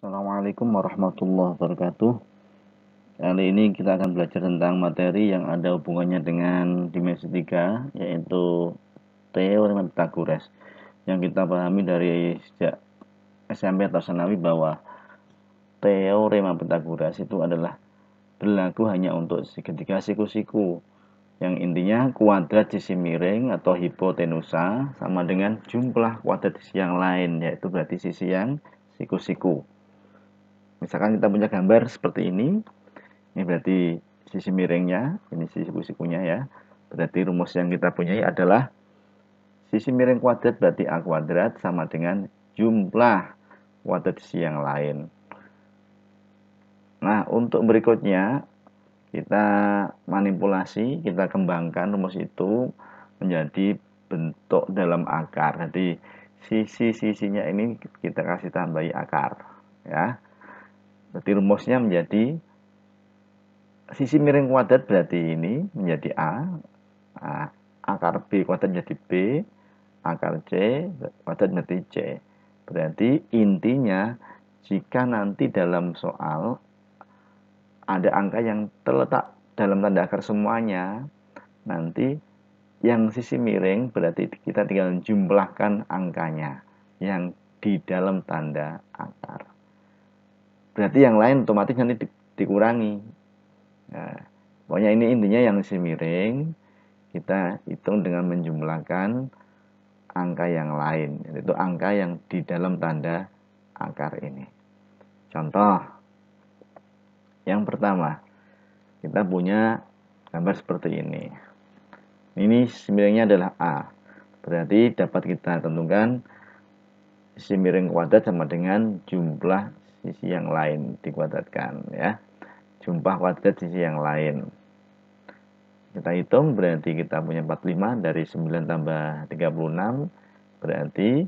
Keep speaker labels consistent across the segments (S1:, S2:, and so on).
S1: Assalamualaikum warahmatullahi wabarakatuh. Kali ini kita akan belajar tentang materi yang ada hubungannya dengan dimensi 3, yaitu teorema Pythagoras. Yang kita pahami dari sejak SMP atau Sanawi bahwa teorema Pythagoras itu adalah berlaku hanya untuk segitiga siku-siku, yang intinya kuadrat sisi miring atau hipotenusa sama dengan jumlah kuadrat sisi yang lain, yaitu berarti sisi yang siku-siku. Misalkan kita punya gambar seperti ini berarti sisi miringnya, ini sisi siku-sikunya ya. Berarti rumus yang kita punyai adalah sisi miring kuadrat berarti A kuadrat sama dengan jumlah kuadrat sisi yang lain. Nah, untuk berikutnya kita manipulasi, kita kembangkan rumus itu menjadi bentuk dalam akar. Jadi sisi-sisinya ini kita kasih tambahi akar ya. Berarti rumusnya menjadi sisi miring kuadrat berarti ini menjadi A, akar B kuadrat menjadi B, akar C kuadrat menjadi C. Berarti intinya jika nanti dalam soal ada angka yang terletak dalam tanda akar semuanya, nanti yang sisi miring berarti kita tinggal jumlahkan angkanya yang di dalam tanda akar. Berarti yang lain otomatis nanti dikurangi. Nah, pokoknya ini intinya yang sisi miring kita hitung dengan menjumlahkan angka yang lain, yaitu angka yang di dalam tanda akar ini. Contoh yang pertama, kita punya gambar seperti ini. Ini sisi miringnya adalah A, berarti dapat kita tentukan sisi miring kuadrat sama dengan jumlah sisi yang lain dikuadratkan ya. Jumlah kuadrat sisi yang lain. Kita hitung berarti kita punya 45 dari 9 tambah 36 berarti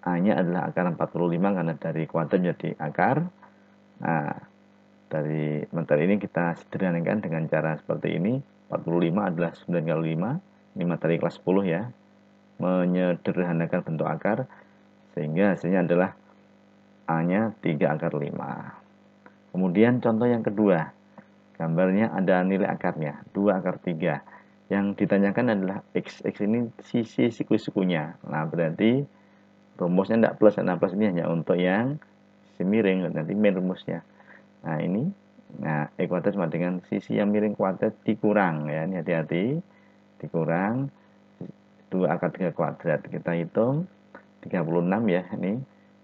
S1: A-nya adalah akar 45 karena dari kuadrat jadi akar. Nah, dari materi ini kita sederhanakan dengan cara seperti ini. 45 adalah 9 kali 5. Ini materi kelas 10 ya. Menyederhanakan bentuk akar sehingga hasilnya adalah A-nya 3 akar 5. Kemudian contoh yang kedua, gambarnya ada nilai akarnya 2 akar 3. Yang ditanyakan adalah X ini sisi siku-sikunya. Nah, berarti rumusnya tidak plus, karena plus ini hanya untuk yang sisi miring, nanti min rumusnya. Nah, ini E kuadrat sama dengan sisi yang miring kuadrat dikurang ya, ini hati-hati, dikurang 2 akar 3 kuadrat. Kita hitung 36 ya, ini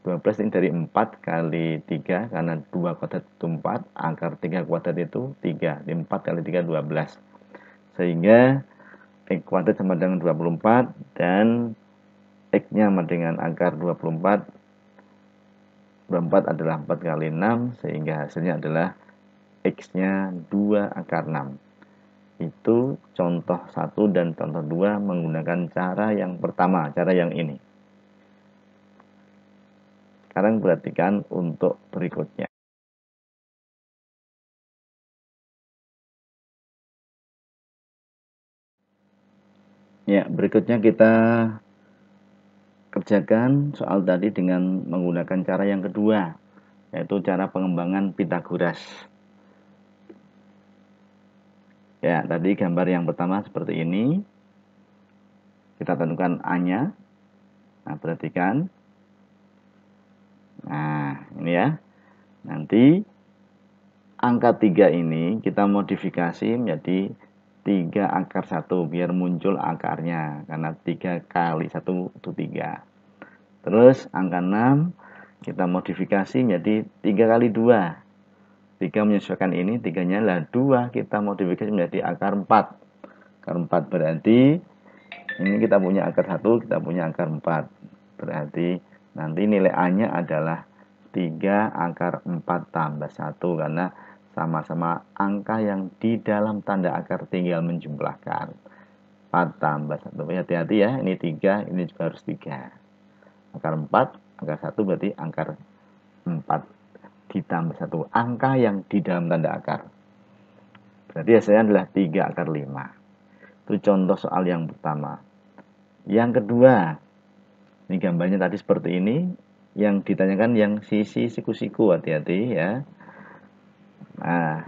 S1: 12 ini dari 4 kali 3, karena 2 kuadrat itu 4, akar 3 kuadrat itu 3, 4 kali 3 12. Sehingga X kuadrat sama dengan 24 dan X-nya sama dengan akar 24. 24 adalah 4 kali 6, sehingga hasilnya adalah X-nya 2 akar 6. Itu contoh 1 dan contoh 2 menggunakan cara yang pertama, cara yang ini. Sekarang perhatikan untuk berikutnya. Ya, berikutnya kita kerjakan soal tadi dengan menggunakan cara yang kedua, yaitu cara pengembangan Pythagoras. Ya, tadi gambar yang pertama seperti ini. Kita tentukan A-nya. Nah, perhatikan. Nah, ini ya. Nanti angka 3 ini kita modifikasi menjadi 3 akar 1 biar muncul akarnya, karena 3 kali 1 itu 3. Terus angka 6 kita modifikasi menjadi 3 kali 2. 3 menyesuaikan ini, 3-nya lah 2 kita modifikasi menjadi akar 4. Akar 4 berarti ini kita punya akar 1, kita punya akar 4. Berarti nanti nilai A-nya adalah 3 akar 4 tambah 1, karena sama-sama angka yang di dalam tanda akar, tinggal menjumlahkan. 4 tambah 1. Hati-hati ya, ini 3, ini juga harus 3. Akar 4, akar 1 berarti akar 4 ditambah 1. Angka yang di dalam tanda akar. Berarti hasilnya adalah 3 akar 5. Itu contoh soal yang pertama. Yang kedua, ini gambarnya tadi seperti ini. yang ditanyakan yang sisi siku-siku, hati-hati ya. Nah,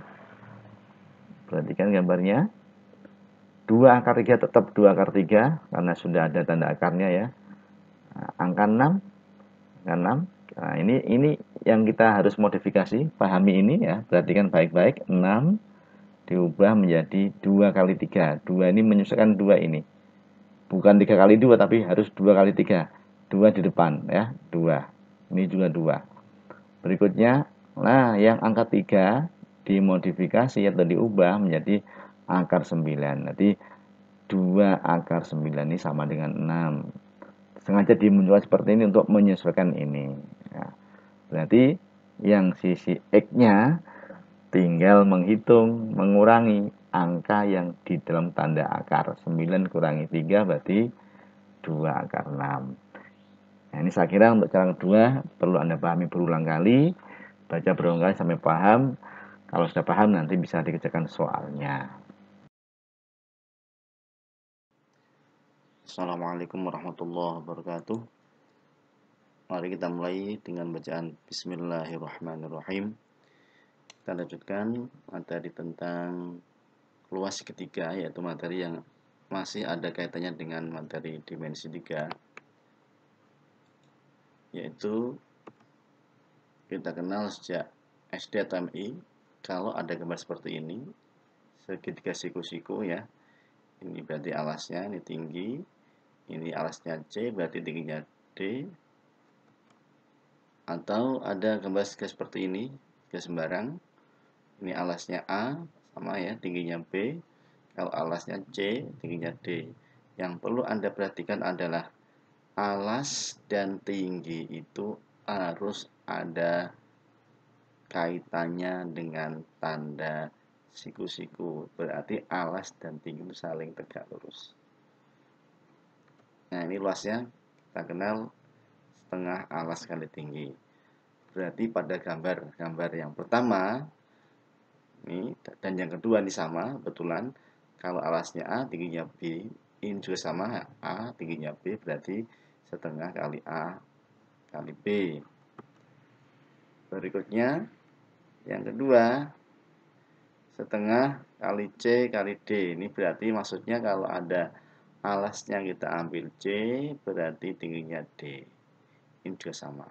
S1: perhatikan gambarnya. 2 akar 3 tetap 2 akar 3 karena sudah ada tanda akarnya ya. Nah, angka 6, angka 6. Nah, ini yang kita harus modifikasi, pahami ini ya, perhatikan baik-baik. 6 diubah menjadi 2 kali 3. 2 ini menyesuaikan 2 ini. Bukan 3 kali 2 tapi harus 2 kali 3. 2 di depan ya, 2. Ini juga 2. Berikutnya, nah yang angka 3 dimodifikasi atau diubah menjadi akar 9. Nanti 2 akar 9 ini sama dengan 6. Sengaja dimunculkan seperti ini untuk menyesuaikan ini. Ya, berarti yang sisi X-nya tinggal menghitung, mengurangi angka yang di dalam tanda akar. 9 kurangi 3 berarti 2 akar 6. Nah, ini saya kira untuk cara kedua perlu Anda pahami berulang kali, baca berulang kali sampai paham. Kalau sudah paham nanti bisa dikerjakan soalnya.
S2: Assalamualaikum warahmatullahi wabarakatuh. Mari kita mulai dengan bacaan Bismillahirrahmanirrahim. Kita lanjutkan materi tentang keluasi ketiga, yaitu materi yang masih ada kaitannya dengan materi dimensi 3, yaitu kita kenal sejak SD atau MI. Kalau ada gambar seperti ini, segitiga siku-siku ya, ini berarti alasnya, ini tinggi, ini alasnya C, berarti tingginya D. Atau ada gambar seperti ini, garis sembarang. Ini alasnya A, sama ya, tingginya B. Kalau alasnya C, tingginya D. Yang perlu Anda perhatikan adalah alas dan tinggi itu harus ada kaitannya dengan tanda siku-siku. Berarti alas dan tinggi itu saling tegak lurus. Nah, ini luasnya kita kenal setengah alas kali tinggi. Berarti pada gambar yang pertama ini dan yang kedua ini sama, betulan. Kalau alasnya A, tingginya B, ini juga sama, A tingginya B, berarti setengah kali A kali B. Berikutnya yang kedua, setengah kali C kali D. Ini berarti maksudnya kalau ada alasnya kita ambil C, berarti tingginya D. Ini juga sama.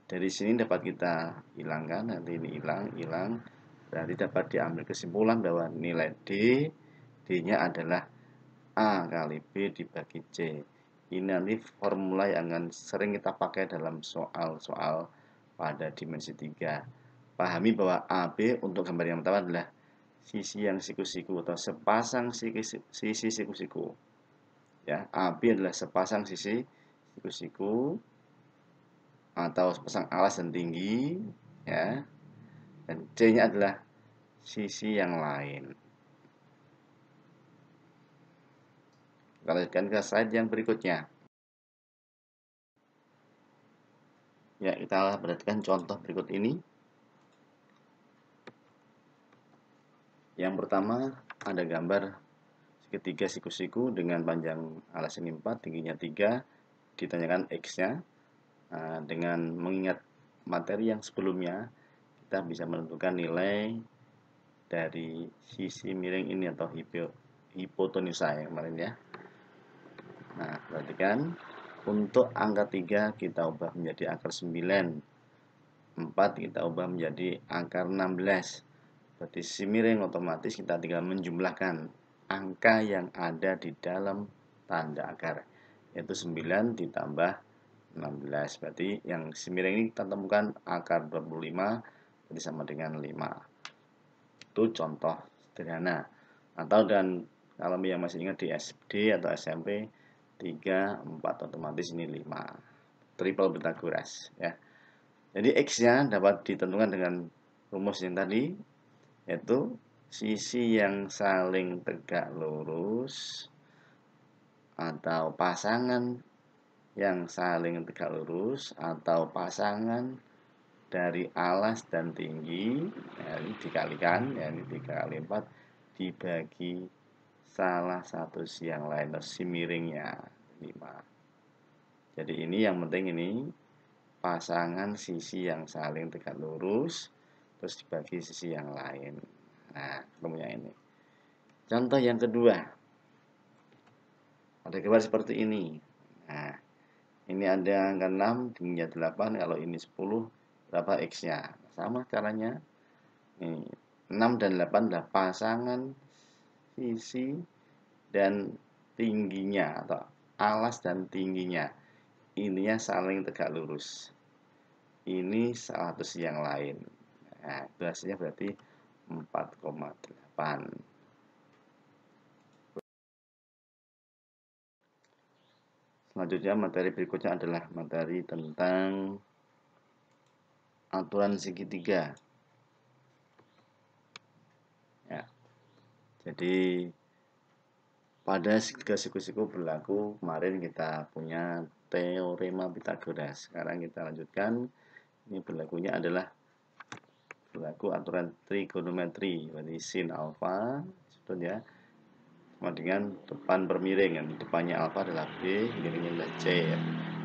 S2: Dari sini dapat kita hilangkan, nanti ini hilang. Berarti dapat diambil kesimpulan bahwa nilai D-nya adalah A kali B dibagi C. Ini nanti formula yang akan sering kita pakai dalam soal-soal pada dimensi 3. Pahami bahwa AB untuk gambar yang pertama adalah sisi yang siku-siku atau sepasang sisi siku-siku. Ya, AB adalah sepasang sisi siku-siku atau sepasang alas dan tinggi, ya. Dan C-nya adalah sisi yang lain. Kita lanjutkan ke slide yang berikutnya. Ya, kita perhatikan contoh berikut ini. Yang pertama, ada gambar segitiga siku-siku dengan panjang alas ini 4, tingginya 3, ditanyakan X-nya. Dengan mengingat materi yang sebelumnya, kita bisa menentukan nilai dari sisi miring ini atau hipotenusa yang kemarin ya. Nah, perhatikan untuk angka 3 kita ubah menjadi akar 9, 4 kita ubah menjadi akar 16. Berarti sisi miring otomatis kita tinggal menjumlahkan angka yang ada di dalam tanda akar, yaitu 9 ditambah 16. Berarti yang sisi miring ini kita temukan akar 25, jadi sama dengan 5. Itu contoh sederhana. Atau dan kalau yang masih ingat di SD atau SMP, 3, 4 otomatis ini 5. Triple Pythagoras ya. Jadi X-nya dapat ditentukan dengan rumus yang tadi, yaitu sisi yang saling tegak lurus atau pasangan yang saling tegak lurus atau pasangan dari alas dan tinggi, ya, ini dikalikan, ya, ini 3 kali 4 dibagi salah satu si yang lain, si miringnya 5. Jadi ini yang penting ini pasangan sisi yang saling tegak lurus, terus dibagi sisi yang lain. Nah, ketemunya ini. Contoh yang kedua, ada gambar seperti ini. Nah, ini ada angka 6, tingginya 8, kalau ini 10, berapa X-nya? Sama caranya. Nih, 6 dan 8 adalah pasangan sisi dan tingginya, atau alas dan tingginya. Ininya saling tegak lurus. Ini salah satu yang lain. Nah, itu hasilnya berarti 4,8. Selanjutnya materi berikutnya adalah materi tentang aturan segitiga. Ya. Jadi pada segitiga siku-siku berlaku, kemarin kita punya teorema Pythagoras. Sekarang kita lanjutkan. Ini berlakunya adalah berlaku aturan trigonometri. Berarti sin alfa, ya, sama dengan depan bermiring. Yang depannya alfa adalah B, miringnya adalah C, ya.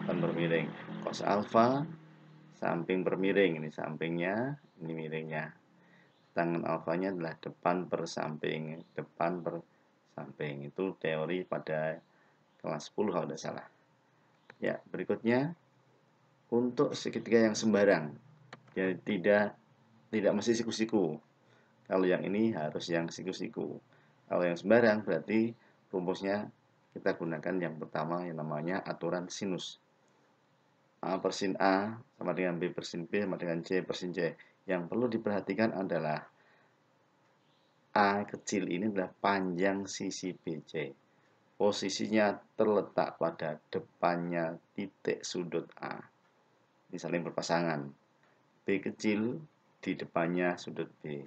S2: Depan bermiring. Cos alfa, samping bermiring. Ini sampingnya, ini miringnya. Tangan alfanya adalah depan per samping. Depan per samping. Itu teori pada kelas 10 kalau tidak salah. Ya, berikutnya untuk segitiga yang sembarang. Jadi tidak mesti siku-siku. Kalau yang ini harus yang siku-siku. Kalau yang sembarang berarti rumusnya kita gunakan yang pertama yang namanya aturan sinus. A per sin A sama dengan B per sin B sama dengan C per sin C. Yang perlu diperhatikan adalah A kecil ini adalah panjang sisi BC. Posisinya terletak pada depannya titik sudut A. Ini saling berpasangan. B kecil di depannya sudut B.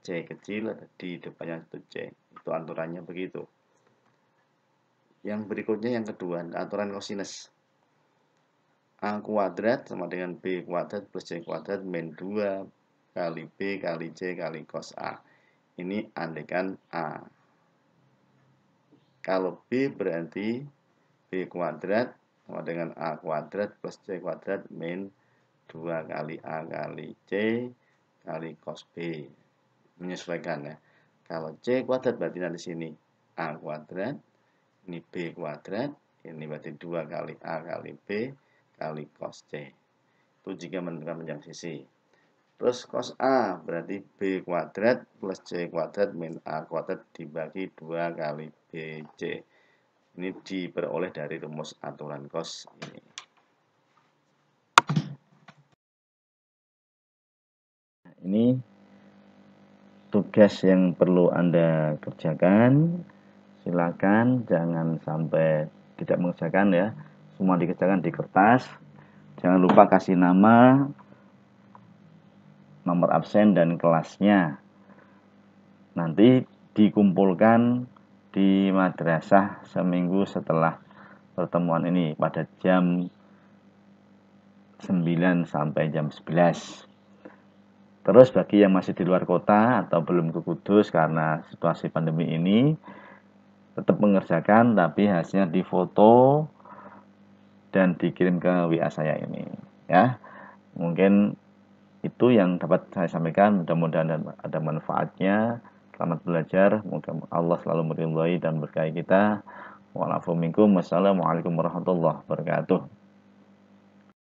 S2: C kecil di depannya sudut C. Itu aturannya begitu. Yang berikutnya yang kedua, aturan kosinus. A kuadrat sama dengan B kuadrat plus C kuadrat min 2 kali B kali C kali cos A. Ini andaikan A. Kalau B berarti B kuadrat sama dengan A kuadrat plus C kuadrat min 2 kali A kali C kali cos B. Menyesuaikan, ya. Kalau C kuadrat berarti nanti sini A kuadrat, ini B kuadrat, ini berarti 2 kali A kali B kali cos C. Itu jika menentukan panjang sisi. Terus cos A berarti B kuadrat plus C kuadrat min A kuadrat dibagi 2 kali BC. Ini diperoleh dari rumus aturan cos ini.
S1: Ini tugas yang perlu Anda kerjakan. Silakan jangan sampai tidak mengerjakan, ya. Semua dikerjakan di kertas. Jangan lupa kasih nama, nomor absen dan kelasnya. Nanti dikumpulkan di madrasah seminggu setelah pertemuan ini pada jam 9 sampai jam 11. Terus bagi yang masih di luar kota atau belum ke Kudus karena situasi pandemi ini, tetap mengerjakan tapi hasilnya difoto dan dikirim ke WA saya ini, ya. Mungkin itu yang dapat saya sampaikan. Mudah-mudahan ada manfaatnya. Selamat belajar. Moga Allah selalu meridhai dan berkahi kita. Wassalamualaikum warahmatullahi wabarakatuh.